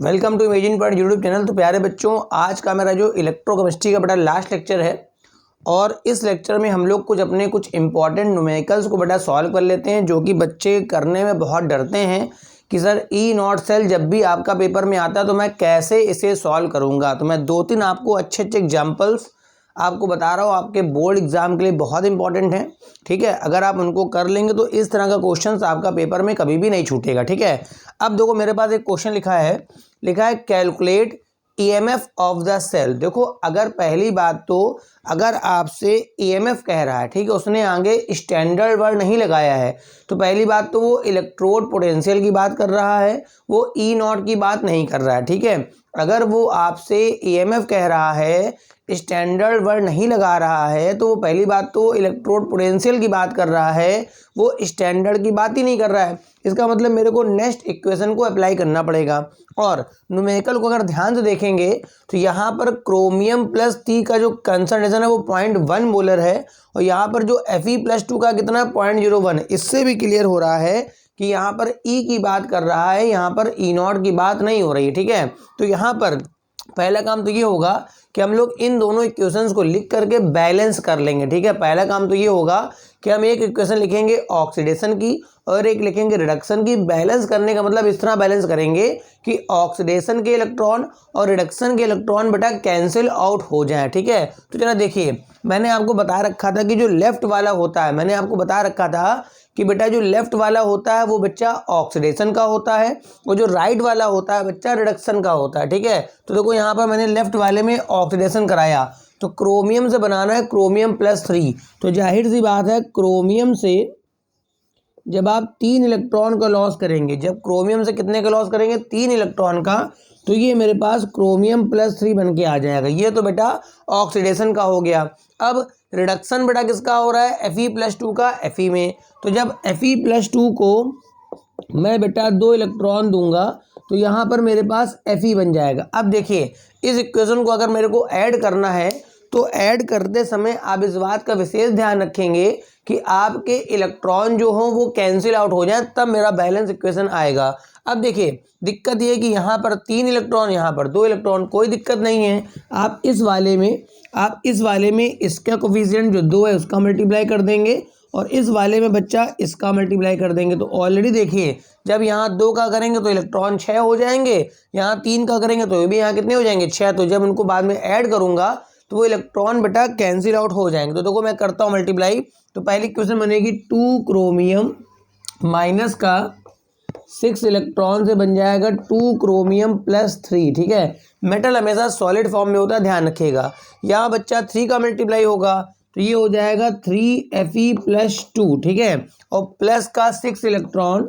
Welcome to imagine point YouTube channel. तो प्यारे बच्चों, आज का मेरा जो इलेक्ट्रोकेमिस्ट्री का बेटा लास्ट लेक्चर है और इस लेक्चर में हम लोग कुछ इंपॉर्टेंट न्यूमेरिकल्स को बेटा सॉल्व कर लेते हैं, जो कि बच्चे करने में बहुत डरते हैं कि सर ई नॉट सेल जब भी आपका पेपर में आता है तो मैं कैसे इसे सॉल्व करूँगा। तो मैं 2-3 आपको अच्छे एग्जाम्पल्स आपको बता रहा हूँ, आपके बोर्ड एग्जाम के लिए बहुत इंपॉर्टेंट है। ठीक है, अगर आप उनको कर लेंगे तो इस तरह का क्वेश्चन आपका पेपर में कभी भी नहीं छूटेगा। ठीक है, अब देखो मेरे पास एक क्वेश्चन लिखा है calculate EMF of the cell. देखो, अगर पहली बात तो अगर आपसे ईएमएफ कह रहा है, ठीक है, उसने आगे स्टैंडर्ड वर्ड नहीं लगाया है, तो पहली बात तो वो इलेक्ट्रोड पोटेंशियल की बात कर रहा है, वो ई नॉट की बात नहीं कर रहा है। ठीक है, अगर वो आपसे ईएमएफ कह रहा है, स्टैंडर्ड वर्ड नहीं लगा रहा है, तो वो पहली बात तो इलेक्ट्रोड पोटेंशियल की बात कर रहा है, वो स्टैंडर्ड की बात ही नहीं कर रहा है। इसका मतलब मेरे को नेक्स्ट इक्वेशन को अप्लाई करना पड़ेगा। और न्यूमेरिकल को अगर ध्यान से देखेंगे तो यहाँ पर क्रोमियम प्लस टी का जो कंसंट्रेशन है वो 0.1 मोलर है, और यहाँ पर जो Fe+2 का कितना 0.01। इससे भी क्लियर हो रहा है कि यहाँ पर ई की बात कर रहा है, यहाँ पर ई नॉट की बात नहीं हो रही है। ठीक है, तो यहाँ पर पहला काम तो ये होगा कि हम लोग इन दोनों इक्वेशंस को लिख करके बैलेंस कर लेंगे। ठीक है, पहला काम तो ये होगा कि हम एक इक्वेशन लिखेंगे ऑक्सीडेशन की और एक लिखेंगे रिडक्शन की। बैलेंस करने का मतलब इस तरह बैलेंस करेंगे कि ऑक्सीडेशन के इलेक्ट्रॉन और रिडक्शन के इलेक्ट्रॉन बेटा कैंसिल आउट हो जाए। ठीक है, तो जरा देखिए, मैंने आपको बता रखा था कि जो लेफ्ट वाला होता है, मैंने आपको बता रखा था कि बेटा जो लेफ्ट वाला होता है वो बच्चा ऑक्सीडेशन का होता है, और जो राइट वाला होता है बच्चा रिडक्शन का होता है। ठीक है, तो देखो यहाँ पर मैंने लेफ्ट वाले में ऑक्सीडेशन कराया, तो क्रोमियम से बनाना है क्रोमियम +3। तो जाहिर सी बात है, क्रोमियम से जब आप 3 इलेक्ट्रॉन का लॉस करेंगे, जब क्रोमियम से कितने का लॉस करेंगे 3 इलेक्ट्रॉन का, तो ये मेरे पास क्रोमियम +3 बन के आ जाएगा। ये तो बेटा ऑक्सीडेशन का हो गया। अब रिडक्शन बेटा किसका हो रहा है, Fe+2 का Fe में। तो जब Fe+2 को मैं बेटा 2 इलेक्ट्रॉन दूंगा तो यहाँ पर मेरे पास Fe बन जाएगा। अब देखिए, इस इक्वेशन को अगर मेरे को ऐड करना है तो ऐड करते समय आप इस बात का विशेष ध्यान रखेंगे कि आपके इलेक्ट्रॉन जो हो वो कैंसिल आउट हो जाए, तब मेरा बैलेंस इक्वेशन आएगा। अब देखिए, दिक्कत ये है कि यहाँ पर 3 इलेक्ट्रॉन, यहाँ पर 2 इलेक्ट्रॉन, कोई दिक्कत नहीं है। आप इस वाले में इसका कोफिशिएंट जो 2 है उसका मल्टीप्लाई कर देंगे, और इस वाले में बच्चा इसका मल्टीप्लाई कर देंगे। तो ऑलरेडी देखिए, जब यहाँ 2 का करेंगे तो इलेक्ट्रॉन 6 हो जाएंगे, यहाँ 3 का करेंगे तो ये भी यहाँ कितने हो जाएंगे 6। तो जब उनको बाद में ऐड करूँगा तो वो इलेक्ट्रॉन बेटा कैंसिल आउट हो जाएंगे। तो देखो मैं करता हूँ मल्टीप्लाई। तो पहली क्वेश्चन बनेगी 2 क्रोमियम माइनस का 6 इलेक्ट्रॉन से बन जाएगा 2 क्रोमियम +3। ठीक है, मेटल हमेशा सॉलिड फॉर्म में होता है, ध्यान रखिएगा। यहाँ बच्चा 3 का मल्टीप्लाई होगा तो ये हो जाएगा 3Fe+2। ठीक है, और प्लस का 6 इलेक्ट्रॉन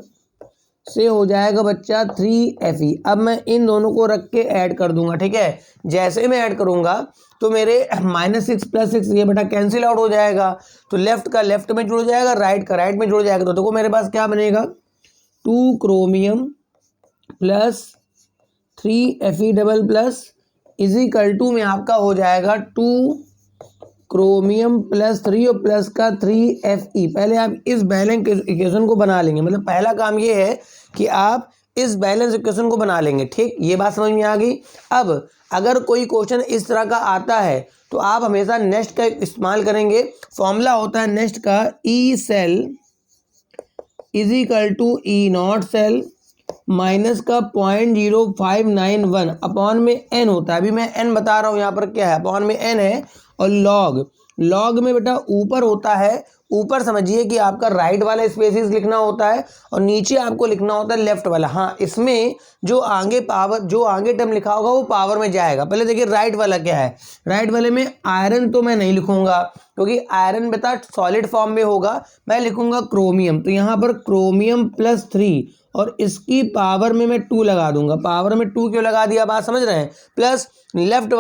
से हो जाएगा बच्चा 3Fe। अब मैं इन दोनों को रख के ऐड कर दूंगा। ठीक है, जैसे मैं ऐड करूंगा तो मेरे -6 + 6 ये बेटा कैंसिल आउट हो जाएगा, तो लेफ्ट का लेफ्ट में जुड़ जाएगा, राइट का राइट में जुड़ जाएगा। तो देखो मेरे पास क्या बनेगा, 2 क्रोमियम + 3Fe++ = में आपका हो जाएगा 2 क्रोमियम +3 और प्लस का 3Fe। पहले आप इस बैलेंस इक्वेशन को बना लेंगे, मतलब पहला काम ये है कि आप इस बैलेंस इक्वेशन को बना लेंगे। ठीक, ये बात समझ में आ गई। अब अगर कोई क्वेश्चन इस तरह का आता है तो आप हमेशा नेक्स्ट का इस्तेमाल करेंगे। फॉर्मूला होता है नेक्स्ट का, E cell = E naught cell minus का 0.0591 अपॉन में n होता है। अभी मैं n बता रहा हूँ, यहाँ पर क्या है, अपॉन में n है, और लॉग में बेटा ऊपर होता है, ऊपर समझिए कि आपका राइट वाला स्पेसिस लिखना होता है और नीचे आपको लिखना होता है लेफ्ट वाला। हाँ, इसमें जो आगे टर्म लिखा होगा वो पावर में जाएगा। पहले देखिए राइट वाला क्या है, राइट वाले में आयरन तो मैं नहीं लिखूंगा क्योंकि आयरन बेटा सॉलिड फॉर्म में होगा, मैं लिखूंगा क्रोमियम। तो यहाँ पर क्रोमियम +3 और इसकी पावर में मैं 2 लगा दूंगा। पावर में 2 क्यों लगा दिया, बात समझ रहे हैं। प्लस लेफ्ट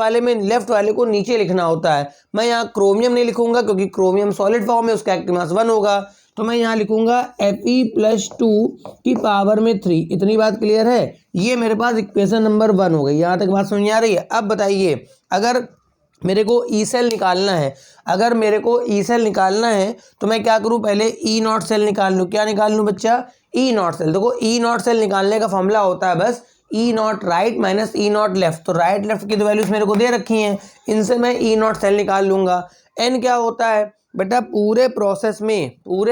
वाले को नीचे लिखना होता है। मैं यहाँ क्रोमियम नहीं लिखूंगा क्योंकि क्रोमियम सॉलिड फॉर्म में, उसका एक्टिव मास 1 होगा, तो मैं यहाँ लिखूंगा Fe+2 की पावर में 3। इतनी बात क्लियर है। ये मेरे पास इक्वेशन नंबर 1 हो गई। यहाँ तक बात समझ में आ रही है। अब बताइए, अगर मेरे को ई सेल निकालना है, तो मैं क्या करूं, पहले ई नॉट सेल निकाल लूं। क्या निकाल लूं बच्चा, ई नॉट सेल। देखो ई नॉट सेल निकालने का फॉर्मूला होता है बस E naught right minus E naught left. तो राइट लेफ्ट की तो वैल्यूज मेरे को दे रखी हैं, इनसे मैं ई नॉट सेल निकाल लूँगा। एन क्या होता है बेटा, पूरे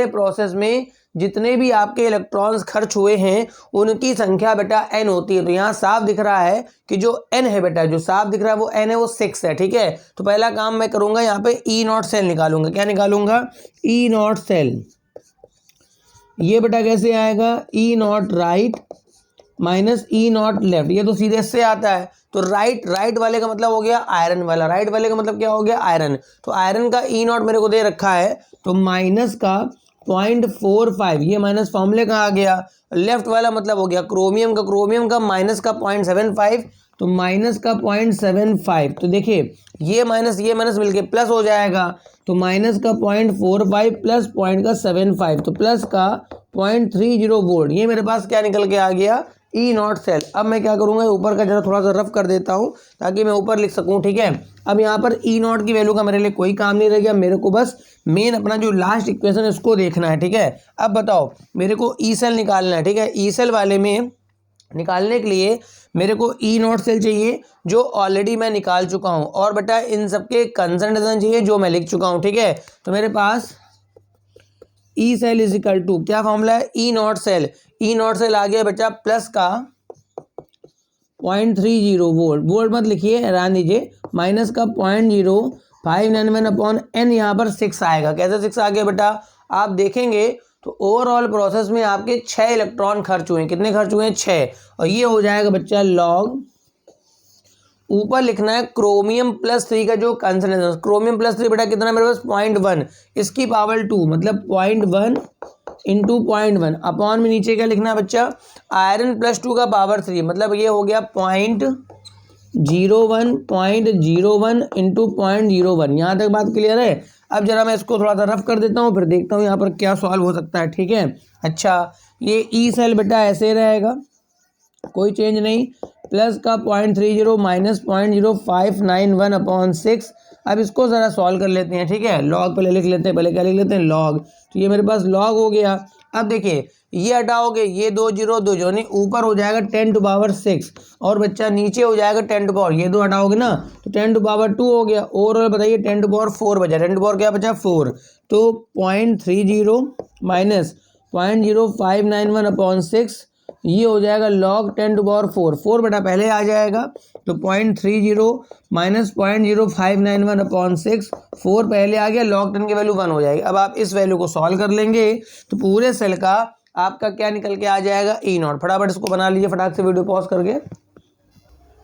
प्रोसेस में जितने भी आपके इलेक्ट्रॉन्स खर्च हुए हैं उनकी संख्या बेटा एन होती है। तो यहाँ साफ दिख रहा है कि जो एन है बेटा, जो साफ दिख रहा है वो एन है, वो 6 है। ठीक है, तो पहला काम मैं करूँगा यहाँ पे ई नॉट सेल निकालूंगा। क्या निकालूंगा? E naught cell. ये बेटा कैसे आएगा? E naught right minus E naught left. ये तो सीधे से आता है। तो राइट वाले का मतलब हो गया आयरन वाला, राइट वाले का मतलब क्या हो गया? आयरन। तो आयरन का ई नॉट मेरे को दे रखा है, तो माइनस का 0.45, ये माइनस फॉर्मूले का आ गया। लेफ्ट वाला मतलब हो गया क्रोमियम का माइनस का 0.75, तो माइनस का 0.75। तो देखिए ये माइनस मिलके प्लस हो जाएगा, तो माइनस का 0.45 प्लस पॉइंट का 75, तो प्लस का 0.30 वोल्ट। ये मेरे पास क्या निकल के आ गया? ई नॉट सेल। अब मैं क्या करूँगा, ऊपर का जरा थोड़ा सा रफ कर देता हूँ ताकि मैं ऊपर लिख सकूँ। ठीक है, अब यहाँ पर ई नॉट की वैल्यू का मेरे लिए कोई काम नहीं रह गया, मेरे को बस मेन अपना जो लास्ट इक्वेशन है उसको देखना है। ठीक है, अब बताओ मेरे को ई सेल निकालना है। ठीक है, ई सेल वाले में निकालने के लिए मेरे को ई नॉट सेल चाहिए जो ऑलरेडी मैं निकाल चुका हूँ, और बेटा इन सबके कंसंट्रेशन चाहिए जो मैं लिख चुका हूँ। ठीक है, तो मेरे पास E cell is equal to क्या फॉर्मूला है? E naught cell. E naught cell आ गया बच्चा प्लस का 0.30 वोल्ट मत लिखिए, रहने दीजिए, माइनस का 0.0591 अपॉन एन, यहाँ पर 6 आएगा। कैसे 6 आ गया बेटा? आप देखेंगे तो ओवरऑल प्रोसेस में आपके 6 इलेक्ट्रॉन खर्च हुए हैं। कितने खर्च हुए हैं? 6। और ये हो जाएगा बच्चा लॉग, ऊपर लिखना है क्रोमियम प्लस 3 का जो कंसंट्रेशन, क्रोमियम प्लस 3 बेटा कितना मेरे पास? 0.1, इसकी पावर 2 मतलब 0.1 इंटू 0.1 अपॉन में नीचे क्या लिखना है बच्चा? आयरन प्लस 2 का पावर 3, मतलब ये हो गया 0.01 इंटू 0.01। यहाँ तक बात क्लियर है? अब जरा मैं इसको थोड़ा सा रफ कर देता हूँ, फिर देखता हूँ यहाँ पर क्या सॉल्व हो सकता है। ठीक है, अच्छा ये ई सेल बेटा ऐसे रहेगा, कोई चेंज नहीं, प्लस का 0.30 माइनस 0.0591 अपॉन 6। अब इसको ज़रा सॉल्व कर लेते हैं। ठीक है, लॉग पहले लिख लेते हैं, पहले क्या लिख लेते हैं? लॉग। तो ये मेरे पास लॉग हो गया। अब देखिए ये हटाओगे, ये 2 0 2 0 नहीं, ऊपर हो जाएगा 10 टू पावर 6, और बच्चा नीचे हो जाएगा 10 टू पावर, ये 2 हटाओगे ना तो 10 टू पावर 2 हो गया। और बताइए 10 टू पावर 4 बचा, 10 टू पावर क्या बचा? 4। तो 0.30 माइनस 0.0591 अपॉन 6, ये हो जाएगा लॉग 10 टू पावर 4 बेटा पहले आ जाएगा, तो 0.30 माइनस 0.0591 अपॉन 6, 4 पहले आ गया, लॉग 10 की वैल्यू 1 हो जाएगी। अब आप इस वैल्यू को सॉल्व कर लेंगे तो पूरे सेल का आपका क्या निकल के आ जाएगा? ई नॉट। फटाफट इसको बना लीजिए, फटाक से वीडियो पॉज करके।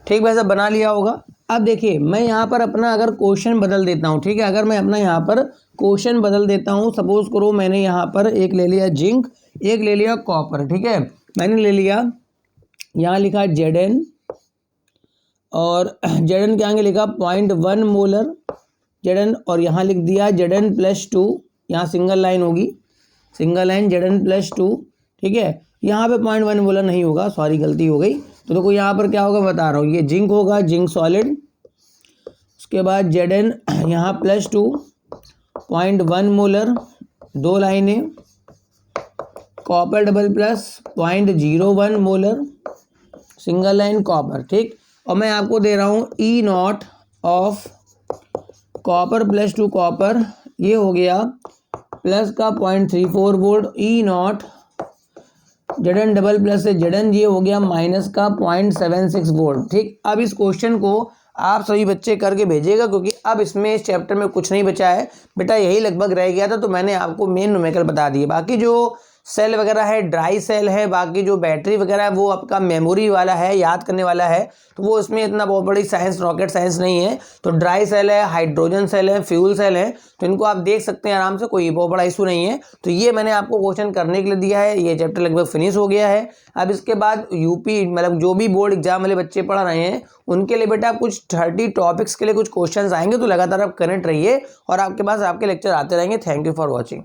ठीक वैसा बना लिया होगा। अब देखिए मैं यहाँ पर अपना अगर क्वेश्चन बदल देता हूँ। ठीक है, अगर मैं अपना यहाँ पर क्वेश्चन बदल देता हूँ, सपोज करो मैंने यहाँ पर एक ले लिया जिंक, एक ले लिया कॉपर। ठीक है, मैंने ले लिया, यहाँ लिखा Zn, और Zn के आगे लिखा 0.1 मोलर Zn, और यहाँ लिख दिया Zn प्लस 2, यहाँ सिंगल लाइन होगी, सिंगल लाइन Zn प्लस 2। ठीक है, यहाँ पे 0.1 मोलर नहीं होगा, सॉरी गलती हो गई। तो देखो यहाँ पर क्या होगा बता रहा हूँ, ये जिंक होगा, जिंक सॉलिड, उसके बाद Zn यहाँ प्लस 2, 0.1 मोलर, 2 लाइनें, copper double plus 0.01 molar, single line copper. ठीक, और मैं आपको दे रहा हूँ E naught of copper plus 2 copper, ये हो गया प्लस का 0.34 volt, E naught Zn double plus से Zn, ये हो गया माइनस का 0.76 वोल्ट। ठीक, अब इस क्वेश्चन को आप सभी बच्चे करके भेजिएगा, क्योंकि अब इसमें इस चैप्टर में कुछ नहीं बचा है बेटा, यही लगभग रह गया था। तो मैंने आपको मेन न्यूमेरिकल बता दिए, बाकी जो सेल वगैरह है ड्राई सेल है, बाकी जो बैटरी वगैरह है वो आपका मेमोरी वाला है, याद करने वाला है, तो वो इसमें इतना बहुत बड़ी साइंस रॉकेट साइंस नहीं है। तो ड्राई सेल है, हाइड्रोजन सेल है, फ्यूल सेल है, तो इनको आप देख सकते हैं आराम से, कोई बहुत बड़ा इशू नहीं है। तो ये मैंने आपको क्वेश्चन करने के लिए दिया है, ये चैप्टर लगभग फिनिश हो गया है। अब इसके बाद यूपी मतलब जो भी बोर्ड एग्जाम वाले बच्चे पढ़ रहे हैं उनके लिए बेटा कुछ 30 टॉपिक्स के लिए कुछ क्वेश्चन आएंगे, तो लगातार आप कनेक्ट रहिए और आपके पास आपके लेक्चर आते रहेंगे। Thank you for watching.